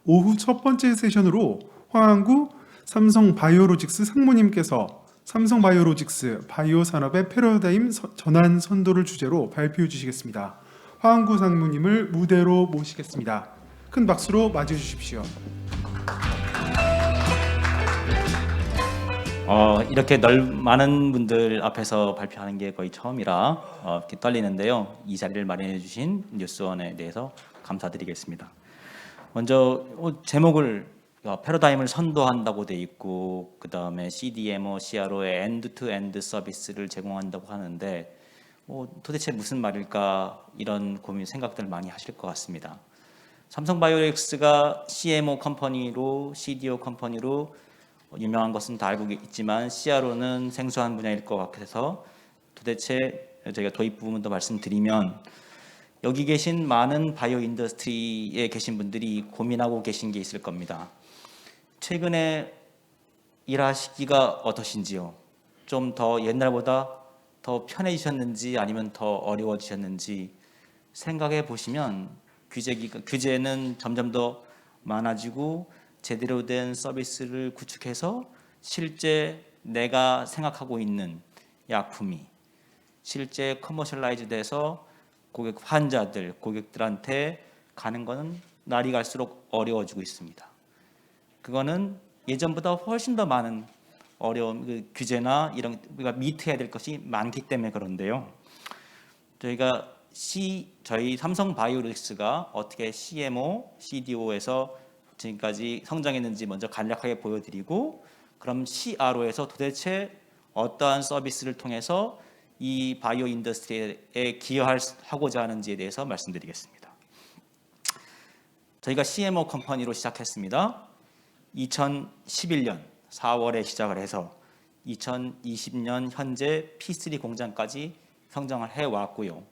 오후 첫 번째 세션으로 화항구 삼성바이오로직스 상무님께서 삼성바이오로직스 바이오 산업의 패러다임 전환 선도를 주제로 발표해 주시겠습니다. 화항구 상무님을 무대로 모시겠습니다. 큰 박수로 맞이해 주십시오. 이렇게 많은 분들 앞에서 발표하는 게 거의 처음이라 이렇게 떨리는데요. 이 자리를 마련해 주신 뉴스원에 대해서 감사드리겠습니다. 먼저 제목을 패러다임을 선도한다고 돼 있고, 그 다음에 CDMO, CRO의 엔드-투-엔드 서비스를 제공한다고 하는데 도대체 무슨 말일까, 이런 고민 생각들 많이 하실 것 같습니다. 삼성바이오로직스가 CMO 컴퍼니로, CDO 컴퍼니로 유명한 것은 다 알고 있지만 CRO는 생소한 분야일 것 같아서 도대체 저희가 도입 부분도 말씀드리면, 여기 계신 많은 바이오 인더스트리에 계신 분들이 고민하고 계신 게 있을 겁니다. 최근에 일하시기가 어떠신지요? 좀 더 옛날보다 더 편해지셨는지 아니면 더 어려워지셨는지 생각해 보시면, 규제는 점점 더 많아지고 제대로 된 서비스를 구축해서 실제 내가 생각하고 있는 약품이 실제 커머셜라이즈 돼서 고객들한테 가는 것은 날이 갈수록 어려워지고 있습니다. 그거는 예전보다 훨씬 더 많은 어려운 규제나 이런 우리가 미트해야 될 것이 많기 때문에 그런데요. 저희 삼성바이오로직스가 어떻게 CMO, CDO에서 지금까지 성장했는지 먼저 간략하게 보여드리고, 그럼 CRO에서 도대체 어떠한 서비스를 통해서 이 바이오 인더스트리에 기여하고자 하는지에 대해서 말씀드리겠습니다. 저희가 CMO 컴퍼니로 시작했습니다. 2011년 4월에 시작을 해서 2020년 현재 P3 공장까지 성장을 해왔고요.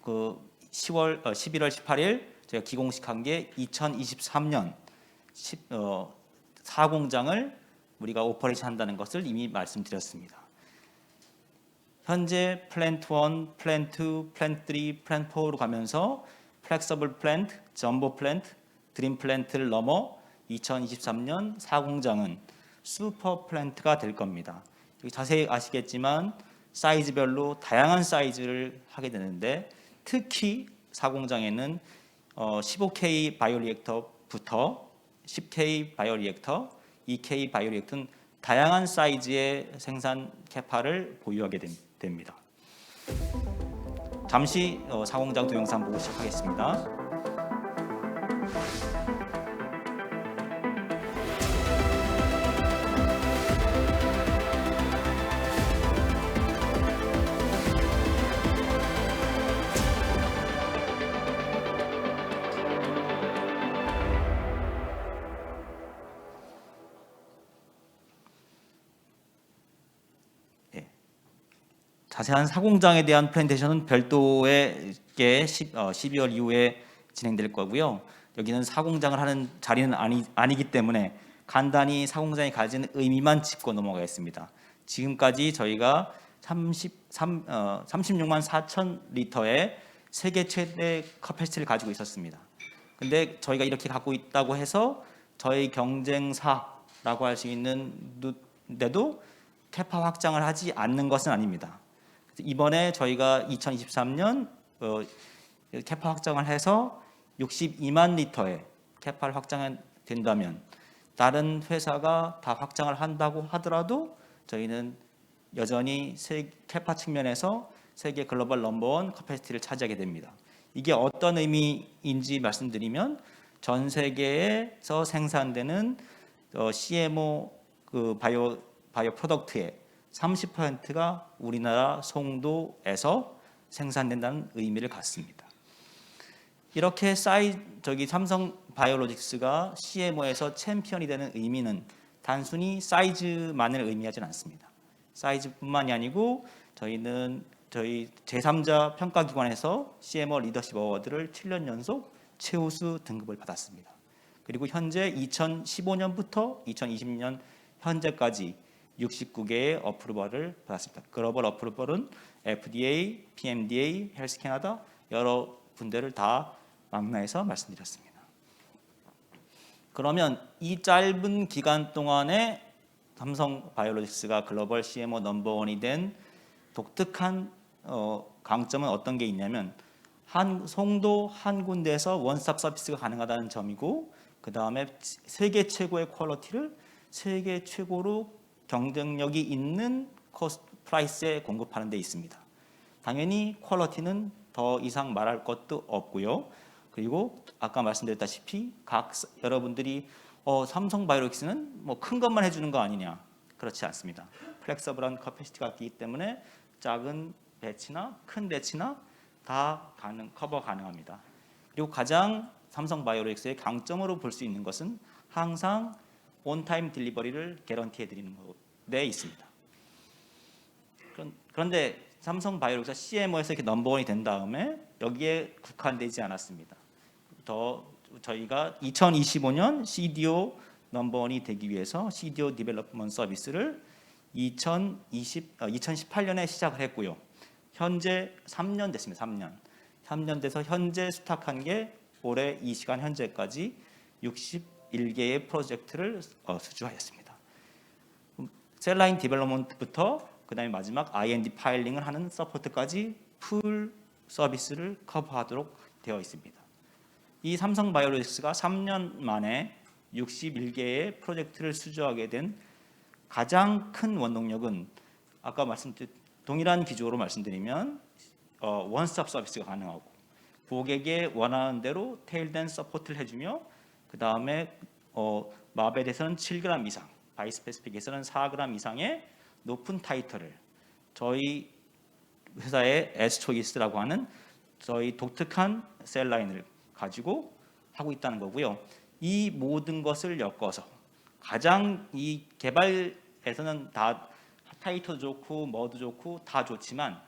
11월 18일 제가 기공식한 게 2023년 4공장을 우리가 오퍼레이션 한다는 것을 이미 말씀드렸습니다. 현재 플랜트 1, 플랜트 2, 플랜트 3, 플랜트 4로 가면서 플렉서블 플랜트, 점보 플랜트, 드림 플랜트를 넘어 2023년 4공장은 슈퍼 플랜트가 될 겁니다. 여기 자세히 아시겠지만 사이즈별로 다양한 사이즈를 하게 되는데, 특히 4공장에는 15K 바이오리액터부터 10K 바이오리액터, 2K 바이오리액터는 다양한 사이즈의 생산 캐파를 보유하게 됩니다. 잠시 4공장 동영상 보고 시작하겠습니다. 자세한 사공장에 대한 프레젠테이션은 별도의 12월 이후에 진행될 거고요. 여기는 사공장을 하는 자리는 아니기 때문에 간단히 사공장이 가지는 의미만 짚고 넘어가겠습니다. 지금까지 저희가 36만 4천 리터의 세계 최대 커패시티를 가지고 있었습니다. 근데 저희가 이렇게 갖고 있다고 해서 저희 경쟁사라고 할 수 있는데도 캐파 확장을 하지 않는 것은 아닙니다. 이번에 저희가 2023년 캐파 확장을 해서 62만 리터의 캐파를 확장된다면, 다른 회사가 다 확장을 한다고 하더라도 저희는 여전히 캐파 측면에서 세계 글로벌 넘버원 커패시티를 차지하게 됩니다. 이게 어떤 의미인지 말씀드리면, 전 세계에서 생산되는 CMO 바이오 프로덕트의 30%가 우리나라 송도에서 생산된다는 의미를 갖습니다. 이렇게 삼성 바이오로직스가 CMO에서 챔피언이 되는 의미는 단순히 사이즈만을 의미하지는 않습니다. 사이즈뿐만이 아니고 저희는 저희 제3자 평가기관에서 CMO 리더십 어워드를 7년 연속 최우수 등급을 받았습니다. 그리고 현재 2015년부터 2020년 현재까지 69개의 어프루벌을 받았습니다. 글로벌 어프루벌은 FDA, PMDA, 헬스 캐나다 여러 군데를 다 망라해서 말씀드렸습니다. 그러면 이 짧은 기간 동안에 삼성 바이오로직스가 글로벌 CMO 넘버원이 된 독특한 강점은 어떤 게 있냐면 송도 한 군데에서 원스톱 서비스가 가능하다는 점이고, 그 다음에 세계 최고의 퀄리티를 세계 최고로 경쟁력이 있는 프라이스에 공급하는 데 있습니다. 당연히 퀄리티는 더 이상 말할 것도 없고요. 그리고 아까 말씀드렸다시피 여러분들이 삼성 바이오로직스는 뭐 큰 것만 해주는 거 아니냐? 그렇지 않습니다. 플렉서블한 커패시티가 있기 때문에 작은 배치나 큰 배치나 다 커버 가능합니다. 그리고 가장 삼성 바이오로직스의 강점으로 볼 수 있는 것은 항상 온타임 딜리버리를 개런티해 드리는 데 있습니다. 그런데 삼성 바이오로직스가 CMO에서 이렇게 넘버원이 된 다음에 여기에 국한되지 않았습니다. 저희가 2025년 CDO 넘버원이 되기 위해서 CDO 디벨롭먼트 서비스를 2018년에 시작을 했고요. 현재 3년 됐습니다. 3년 돼서 현재 수탁한 게 올해 이 시간 현재까지 61개의 프로젝트를 수주하였습니다. 셀라인 디벨롭먼트부터 그다음에 마지막 IND 파일링을 하는 서포트까지 풀 서비스를 커버하도록 되어 있습니다. 이 삼성 바이오로직스가 3년 만에 61개의 프로젝트를 수주하게 된 가장 큰 원동력은 아까 동일한 기조로 말씀드리면 원스톱 서비스가 가능하고 고객의 원하는 대로 테일된 서포트를 해주며, 그 다음에 마벨에서는 7g 이상, 바이스페시픽에서는 4g 이상의 높은 타이터를 저희 회사의 에스초이스라고 하는 저희 독특한 셀라인을 가지고 하고 있다는 거고요. 이 모든 것을 엮어서 가장 이 개발에서는 다 타이터도 좋고 뭐도 좋고 다 좋지만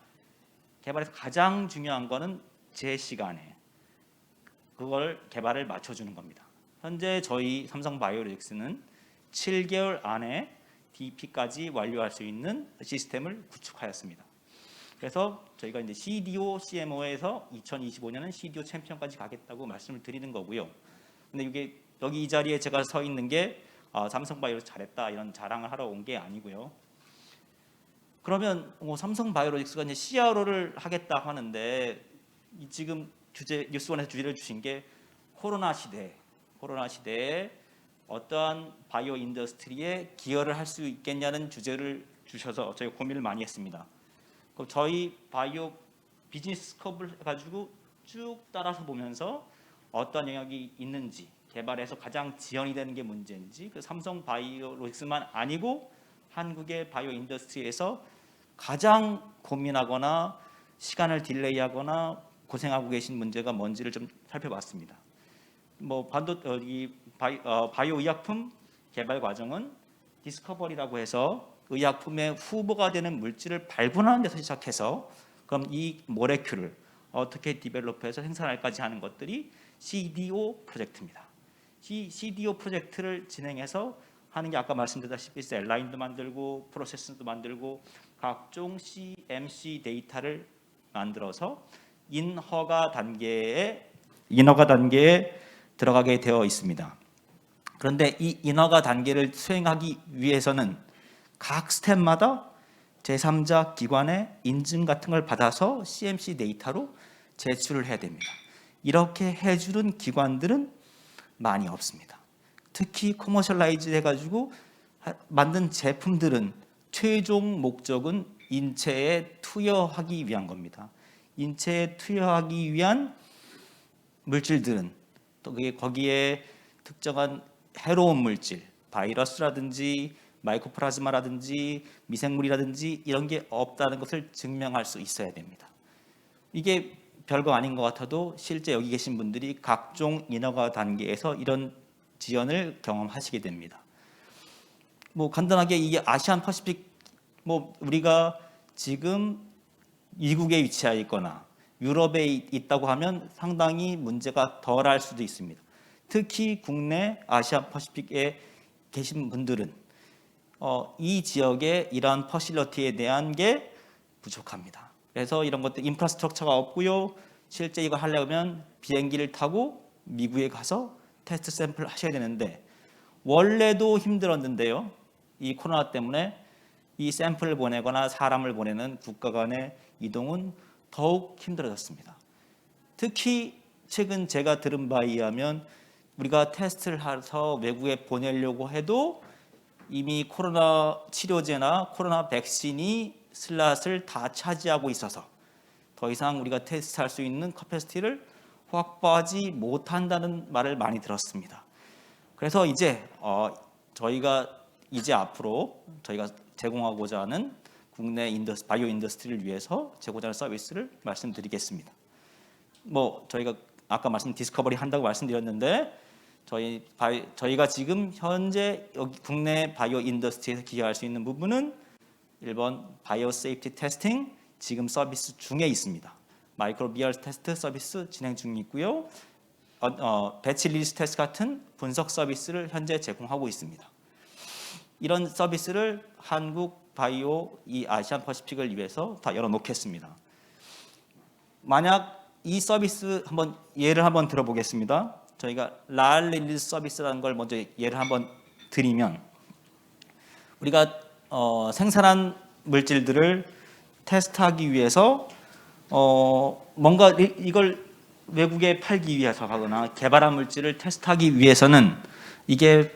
개발에서 가장 중요한 거는 제 시간에 그걸 개발을 맞춰주는 겁니다. 현재 저희 삼성 바이오로직스는 7개월 안에 DP까지 완료할 수 있는 시스템을 구축하였습니다. 그래서 저희가 이제 CDO, CMO에서 2025년은 CDO 챔피언까지 가겠다고 말씀을 드리는 거고요. 근데 이게 여기 이 자리에 제가 서 있는 게 삼성 바이오로직스 잘했다 이런 자랑을 하러 온 게 아니고요. 그러면 삼성 바이오로직스가 이제 CRO를 하겠다 하는데 지금 뉴스원에서 주제를 주신 게 코로나 시대에 어떠한 바이오 인더스트리에 기여를 할 수 있겠냐는 주제를 주셔서 저희가 고민을 많이 했습니다. 저희 바이오 비즈니스 스코프를 해가지고 쭉 따라서 보면서 어떤 영역이 있는지, 개발에서 가장 지연이 되는 게 문제인지, 그 삼성 바이오로직스만 아니고 한국의 바이오 인더스트리에서 가장 고민하거나 시간을 딜레이하거나 고생하고 계신 문제가 뭔지를 좀 살펴봤습니다. 바이오 의약품 개발 과정은 디스커버리라고 해서 의약품의 후보가 되는 물질을 발견하는 데서 시작해서 그럼 이 모레큘을 어떻게 디벨롭해서 생산할까지 하는 것들이 CDO 프로젝트입니다. 이 CDO 프로젝트를 진행해서 하는 게 아까 말씀드렸다시피 셀라인도 만들고 프로세스도 만들고 각종 CMC 데이터를 만들어서 인허가 단계에 들어가게 되어 있습니다. 그런데 이 인허가 단계를 수행하기 위해서는 각 스텝마다 제3자 기관의 인증 같은 걸 받아서 CMC 데이터로 제출을 해야 됩니다. 이렇게 해주는 기관들은 많이 없습니다. 특히 커머셜라이즈 해가지고 만든 제품들은 최종 목적은 인체에 투여하기 위한 겁니다. 인체에 투여하기 위한 물질들은 또 거기에 특정한 해로운 물질, 바이러스라든지 마이코플라즈마라든지 미생물이라든지 이런 게 없다는 것을 증명할 수 있어야 됩니다. 이게 별거 아닌 것 같아도 실제 여기 계신 분들이 각종 인허가 단계에서 이런 지연을 경험하시게 됩니다. 간단하게 이게 아시안 퍼시픽 우리가 지금 미국에 위치해 있거나 유럽에 있다고 하면 상당히 문제가 덜할 수도 있습니다. 특히 국내 아시아 퍼시픽에 계신 분들은 이 지역에 이러한 퍼실러티에 대한 게 부족합니다. 그래서 이런 것들 인프라스트럭처가 없고요. 실제 이거 하려면 비행기를 타고 미국에 가서 테스트 샘플 하셔야 되는데 원래도 힘들었는데요. 이 코로나 때문에 이 샘플을 보내거나 사람을 보내는 국가 간의 이동은 더욱 힘들어졌습니다. 특히 최근 제가 들은 바에 의하면 우리가 테스트를 해서 외국에 보내려고 해도 이미 코로나 치료제나 코로나 백신이 슬롯을 다 차지하고 있어서 더 이상 우리가 테스트할 수 있는 커패시티를 확보하지 못한다는 말을 많이 들었습니다. 그래서 이제 저희가 이제 앞으로 저희가 제공하고자 하는 국내 바이오 인더스트리를 위해서 제공하는 서비스를 말씀드리겠습니다. 저희가 아까 디스커버리 한다고 말씀드렸는데 저희가 지금 현재 여기 국내 바이오 인더스트리에서 기여할 수 있는 부분은 1번 바이오 세이프티 테스팅 지금 서비스 중에 있습니다. 마이크로비얼 테스트 서비스 진행 중에 있고요. 배치 리리스 테스트 같은 분석 서비스를 현재 제공하고 있습니다. 이런 서비스를 한국 바이오 이 아시안 퍼시픽을 위해서 다 열어놓겠습니다. 만약 이 서비스 예를 한번 들어보겠습니다. 저희가 랄 릴리스 서비스라는 걸 먼저 예를 한번 드리면 우리가 생산한 물질들을 테스트하기 위해서 뭔가 이걸 외국에 팔기 위해서 하거나 개발한 물질을 테스트하기 위해서는 이게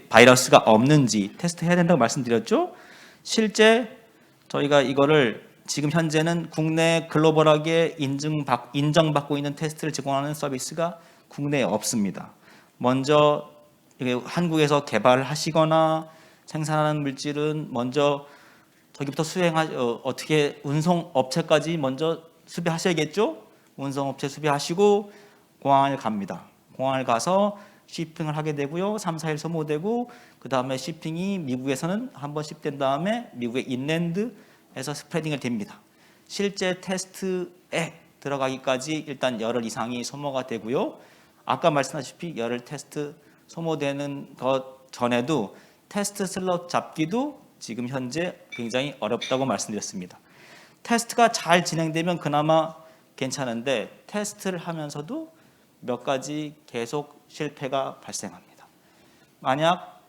바이러스가 없는지 테스트해야 된다고 말씀드렸죠. 실제 저희가 이거를 지금 현재는 국내 글로벌하게 인정받고 있는 테스트를 제공하는 서비스가 국내에 없습니다. 먼저 한국에서 개발하시거나 생산하는 물질은 먼저 저기부터 어떻게 운송업체까지 먼저 수비하셔야겠죠? 운송업체 수비하시고 공항을 갑니다. 공항을 가서 shipping을 하게 되고요. 3, 4일 소모되고 그 다음에 shipping이 미국에서는 한번 ship된 다음에 미국의 인랜드에서 스프레딩을 됩니다. 실제 테스트에 들어가기까지 일단 열흘 이상이 소모가 되고요. 아까 말씀하셨다시피 열흘 테스트 소모되는 것 전에도 테스트 슬롯 잡기도 지금 현재 굉장히 어렵다고 말씀드렸습니다. 테스트가 잘 진행되면 그나마 괜찮은데 테스트를 하면서도 몇 가지 계속 실패가 발생합니다. 만약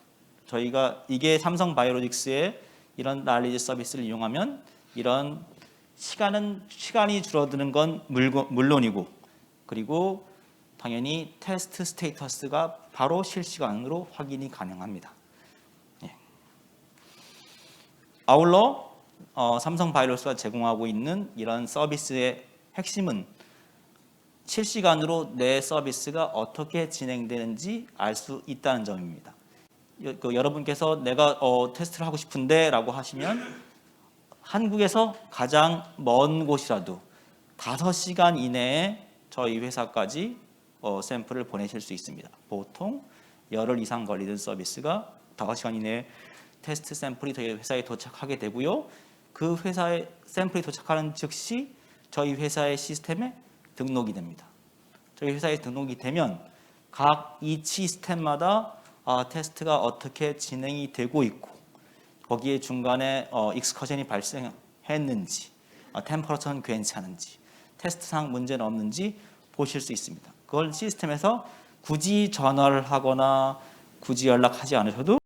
저희가 이게 삼성 바이오로직스의 이런 날리지 서비스를 이용하면 이런 시간이 줄어드는 건 물론이고 그리고 당연히 테스트 스테이터스가 바로 실시간으로 확인이 가능합니다. 아울러 삼성 바이오로직스가 제공하고 있는 이런 서비스의 핵심은 실시간으로 내 서비스가 어떻게 진행되는지 알 수 있다는 점입니다. 여러분께서 내가 테스트를 하고 싶은데 라고 하시면 한국에서 가장 먼 곳이라도 5시간 이내에 저희 회사까지 샘플을 보내실 수 있습니다. 보통 열흘 이상 걸리는 서비스가 5시간 이내에 테스트 샘플이 저희 회사에 도착하게 되고요. 그 회사에 샘플이 도착하는 즉시 저희 회사의 시스템에 등록이 됩니다. 저희 회사에 등록이 되면 각 이 시스템마다 테스트가 어떻게 진행이 되고 있고 거기에 중간에 익스커션이 발생했는지 템퍼러처는 괜찮은지 테스트상 문제는 없는지 보실 수 있습니다. 그걸 시스템에서 굳이 전화를 하거나 굳이 연락하지 않으셔도